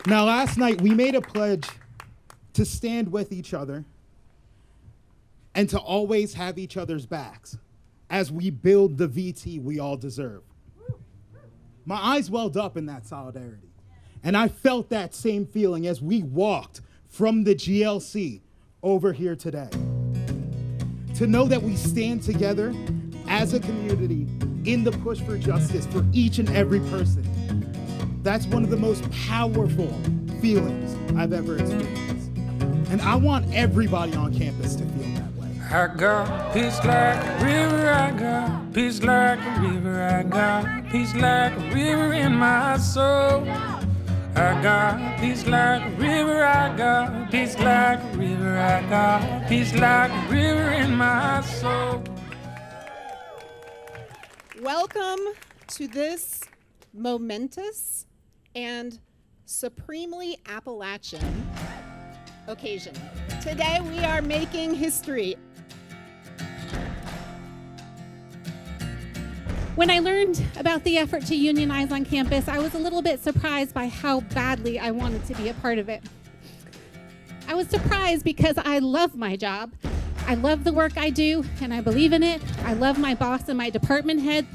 Now, last night, we made a pledge to stand with each other and to always have each other's backs as we build the VT we all deserve. My eyes welled up in that solidarity, and I felt that same feeling as we walked from the GLC over here today. To know that we stand together as a community in the push for justice for each and every person. That's one of the most powerful feelings I've ever experienced. And I want everybody on campus to feel that way. I got peace like a river, I got peace like a river, I got peace like a river in my soul. I got peace like a river, I got peace like a river, I got peace like a river in my soul. Welcome to this momentous and supremely Appalachian occasion. Today we are making history. When I learned about the effort to unionize on campus, I was a little bit surprised by how badly I wanted to be a part of it. I was surprised because I love my job. I love the work I do, and I believe in it. I love my boss and my department head.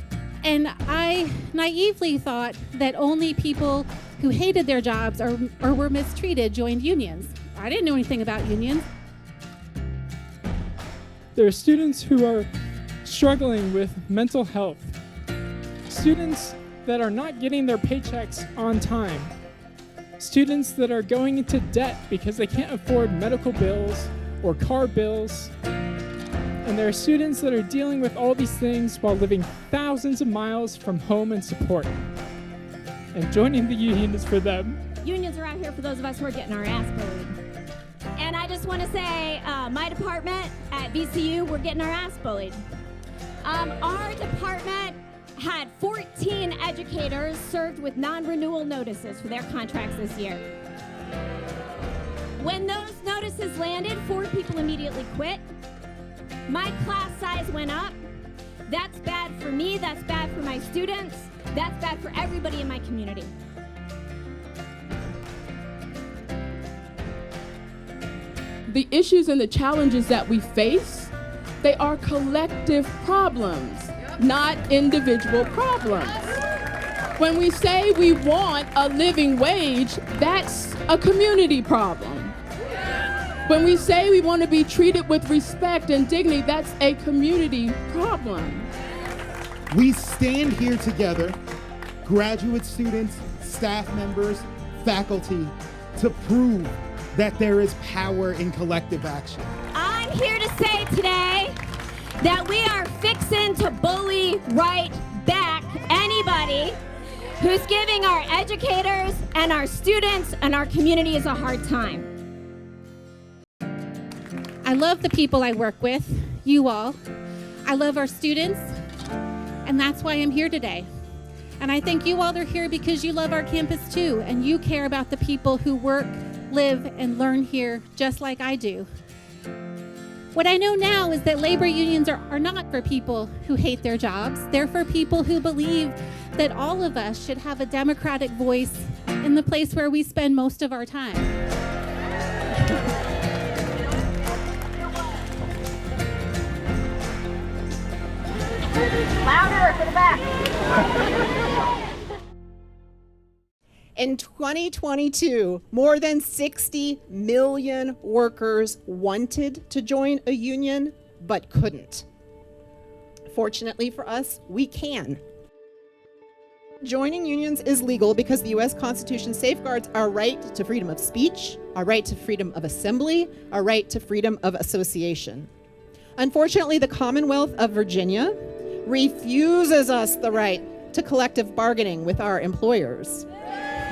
And I naively thought that only people who hated their jobs or were mistreated joined unions. I didn't know anything about unions. There are students who are struggling with mental health. Students that are not getting their paychecks on time. Students that are going into debt because they can't afford medical bills or car bills. And there are students that are dealing with all these things while living thousands of miles from home and support. And joining the union is for them. Unions are out here for those of us who are getting our ass bullied. And I just want to say, my department at VCU, we're getting our ass bullied. Our department had 14 educators served with non-renewal notices for their contracts this year. When those notices landed, 4 people immediately quit. My class size went up. That's bad for me, that's bad for my students, that's bad for everybody in my community. The issues and the challenges that we face, they are collective problems, not individual problems. When we say we want a living wage, that's a community problem. When we say we want to be treated with respect and dignity, that's a community problem. We stand here together, graduate students, staff members, faculty, to prove that there is power in collective action. I'm here to say today that we are fixing to bully right back anybody who's giving our educators and our students and our communities a hard time. I love the people I work with, you all. I love our students, and that's why I'm here today. And I think you all are here because you love our campus too, and you care about the people who work, live, and learn here just like I do. What I know now is that labor unions are not for people who hate their jobs. They're for people who believe that all of us should have a democratic voice in the place where we spend most of our time. Louder to the back. In 2022, more than 60 million workers wanted to join a union, but couldn't. Fortunately for us, we can. Joining unions is legal because the U.S. Constitution safeguards our right to freedom of speech, our right to freedom of assembly, our right to freedom of association. Unfortunately, the Commonwealth of Virginia refuses us the right to collective bargaining with our employers.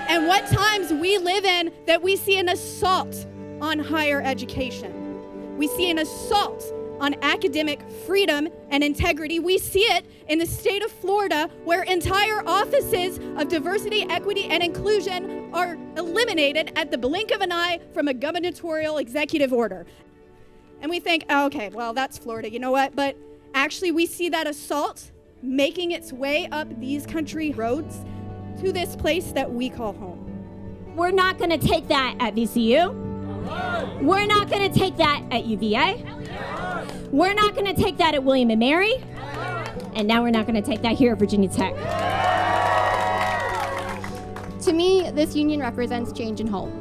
And what times we live in that we see an assault on higher education. We see an assault on academic freedom and integrity. We see it in the state of Florida, where entire offices of diversity, equity, and inclusion are eliminated at the blink of an eye from a gubernatorial executive order. And we think, oh, okay, well, that's Florida, you know what? But actually, we see that assault making its way up these country roads to this place that we call home. we're not going to take that at VCU. We're not going to take that at UVA. We're not going to take that at William & Mary. And now we're not going to take that here at Virginia Tech. To me, this union represents change and hope.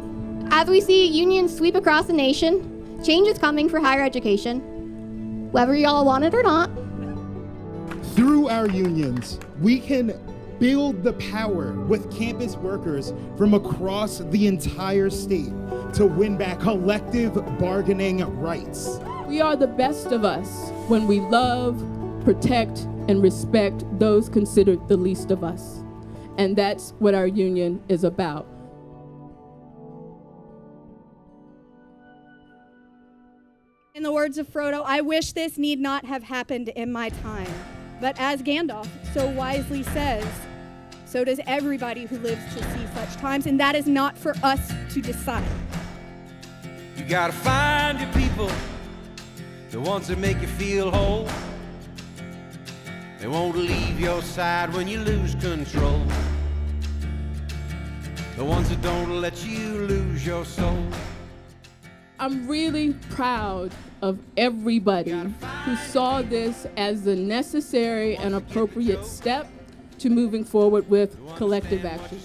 As we see unions sweep across the nation, change is coming for higher education, whether y'all want it or not. Through our unions, we can build the power with campus workers from across the entire state to win back collective bargaining rights. We are the best of us when we love, protect, and respect those considered the least of us. And that's what our union is about. In the words of Frodo, I wish this need not have happened in my time. But as Gandalf so wisely says, so does everybody who lives to see such times, and that is not for us to decide. You gotta find your people, the ones that make you feel whole. They won't leave your side when you lose control. The ones that don't let you lose your soul. I'm really proud of everybody who saw this as a necessary and appropriate step to moving forward with collective action.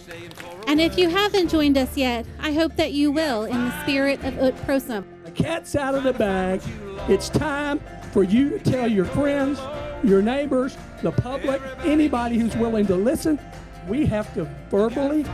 And if you haven't joined us yet, I hope that you will in the spirit of Ut Prosum. The cat's out of the bag. It's time for you to tell your friends, your neighbors, the public, anybody who's willing to listen. We have to verbally,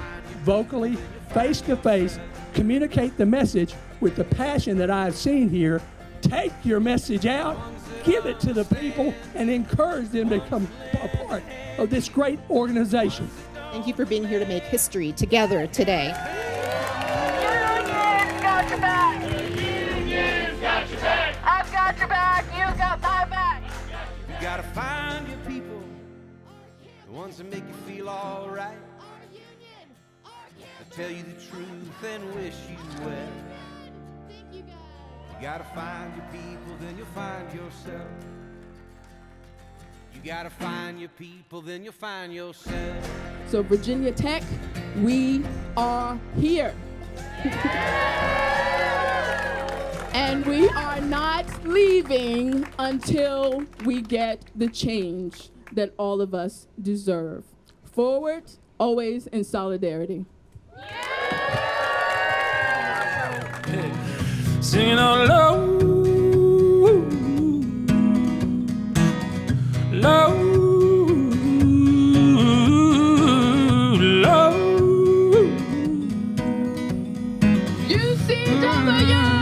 vocally, face-to-face communicate the message with the passion that I've seen here. Take your message out, give it to the people, and encourage them to become a part of this great organization. Thank you for being here to make history together today. Union's got your back. Union's got your back. I've got your back. You got my back. You gotta find your people, the ones that make you feel all right. That tell you the truth and wish you well. You gotta find your people, then you'll find yourself. You gotta find your people, then you'll find yourself. So Virginia Tech, we are here. And we are not leaving until we get the change that all of us deserve. Forward, always in solidarity. Singing on low, low, low. UCW!